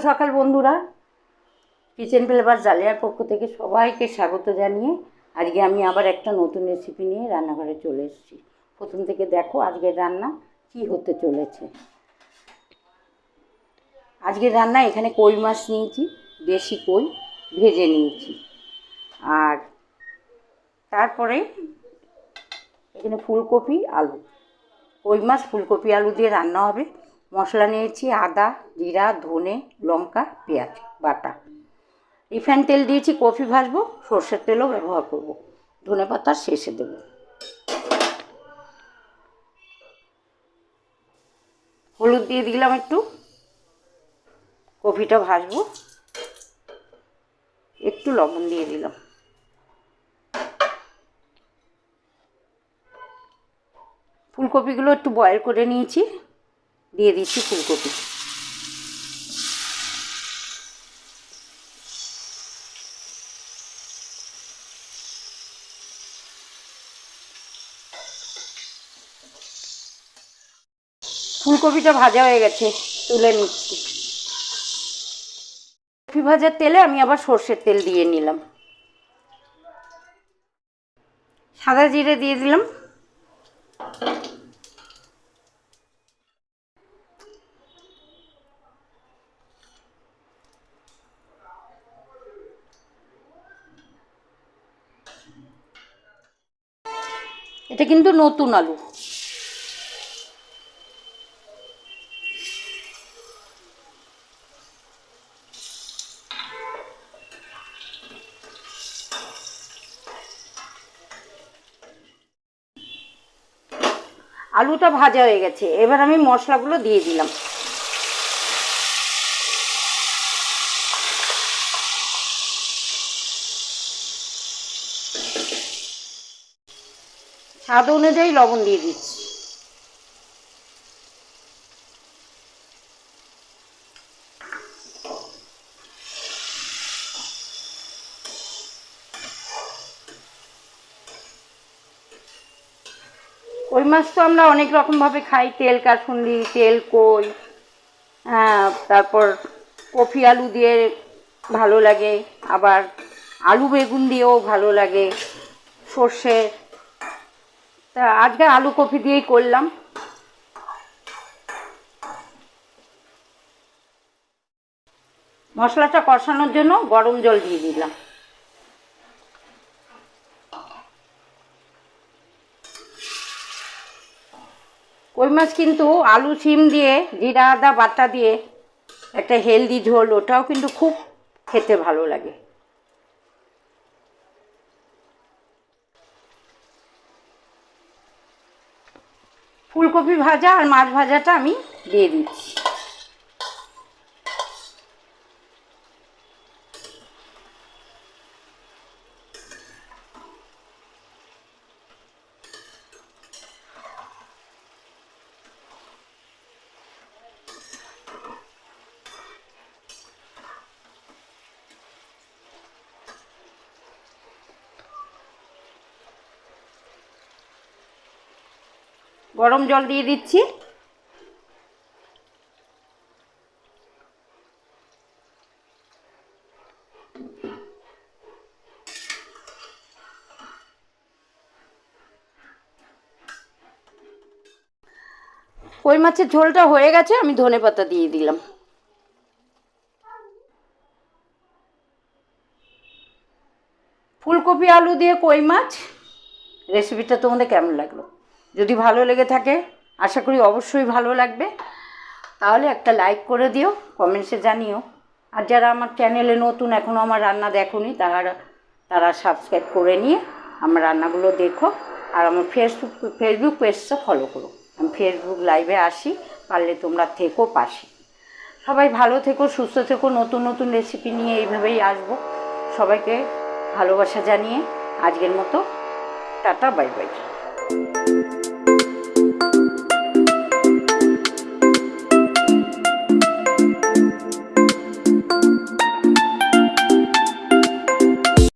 সকাল বন্ধুরা, kitchen flavour জালিয়ার পক্ষ থেকে সবাইকে স্বাগত জানিয়ে আজকে আমি আবার একটা নতুন রেসিপি নিয়ে রান্নাঘরে চলে এসেছি। প্রথম থেকে দেখো আজকের রান্না কি হতে চলেছে। আজকের রান্না এখানে কই মাছ নিয়েছি, দেশি কই ভেজে নিয়েছি। আর তারপরে এখানে ফুলকপি আলু, কই মাছ ফুলকপি আলু দিয়ে রান্না হবে। মশলা নিয়েছি আদা, জিরা, ধনে, লঙ্কা, পেঁয়াজ বাটা। রিফাইন তেল দিয়েছি, কফি ভাজবো, সর্ষের তেলও ব্যবহার করব। ধনেপাতা শেষে দেব। হলুদ দিয়ে দিলাম একটু, কফিটা ভাজবো, একটু লবণ দিয়ে দিলাম। ফুলকপিগুলো একটু বয়েল করে নিয়েছি, দিয়ে দিচ্ছি ফুলকপি। ফুলকপিটা ভাজা হয়ে গেছে, তুলে নিচ্ছি। কফি ভাজার তেলে আমি আবার সর্ষের তেল দিয়ে নিলাম। সাদা জিরে দিয়ে দিলাম। এটা কিন্তু নতুন আলু। আলুটা ভাজা হয়ে গেছে, এবার আমি মশলাগুলো দিয়ে দিলাম। স্বাদ অনুযায়ী লবণ দিয়ে দিচ্ছি। কই মাছ তো আমরা অনেক রকমভাবে খাই, তেল কাসুন্দি, তেল কই, তারপর কফি আলু দিয়ে ভালো লাগে, আবার আলু বেগুন দিয়েও ভালো লাগে, সর্ষে। তা আজকে আলু কফি দিয়েই করলাম। মশলাটা কষানোর জন্য গরম জল দিয়ে দিলাম। কই মাছ কিন্তু আলু সিম দিয়ে জিরা আদা বাটা দিয়ে একটা হেলদি ঝোল, ওটাও কিন্তু খুব খেতে ভালো লাগে। ফুলকপি ভাজা আর মাছ ভাজাটা আমি দিয়ে দিচ্ছি। গরম জল দিয়ে দিচ্ছি। কই মাছের ঝোলটা হয়ে গেছে, আমি ধনেপাতা দিয়ে দিলাম। ফুলকপি আলু দিয়ে কই মাছ রেসিপিটা তোমাদের কেমন লাগলো? যদি ভালো লেগে থাকে, আশা করি অবশ্যই ভালো লাগবে, তাহলে একটা লাইক করে দিও, কমেন্টসে জানিও। আর যারা আমার চ্যানেলে নতুন, এখনও আমার রান্না দেখোনি, তারা সাবস্ক্রাইব করে নিয়ে আমার রান্নাগুলো দেখো। আর আমার ফেসবুক পেজটা ফলো করো। আমি ফেসবুক লাইভে আসি, পারলে তোমরা থেকো পাশে। সবাই ভালো থেকো, সুস্থ থেকো। নতুন নতুন রেসিপি নিয়ে এইভাবেই আসবো। সবাইকে ভালোবাসা জানিয়ে আজকের মতো টাটা, বাই বাই।